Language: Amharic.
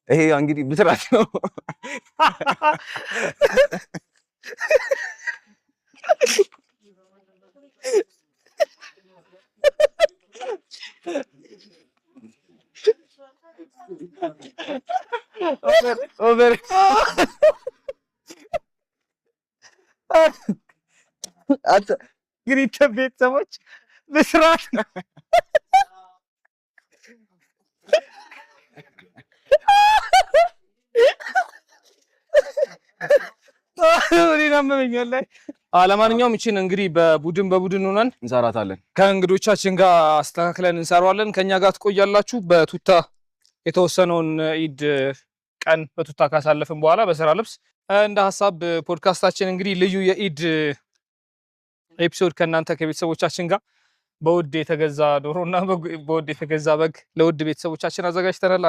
ይሄ እንግዲህ ብስራት ነው። ኦቨር አት እንግዲህ ቤተሰቦች ብስራት ለማንኛውም እቺን እንግዲህ በቡድን ሆነን እንሰራታለን። ከእንግዶቻችን ጋር አስተካክለን እንሰራዋለን። ከኛ ጋር ትቆያላችሁ። በቱታ የተወሰነውን ኢድ ቀን በቱታ ካሳለፍን በኋላ በስራ ልብስ እንደ ሐሳብ ፖድካስታችን እንግዲህ ልዩ የኢድ ኤፒሶድ ከናንተ ከቤተሰቦቻችን ጋር በውድ የተገዛ ዶሮና በውድ የተገዛ በግ ለውድ ቤተሰቦቻችን አዘጋጅተናል።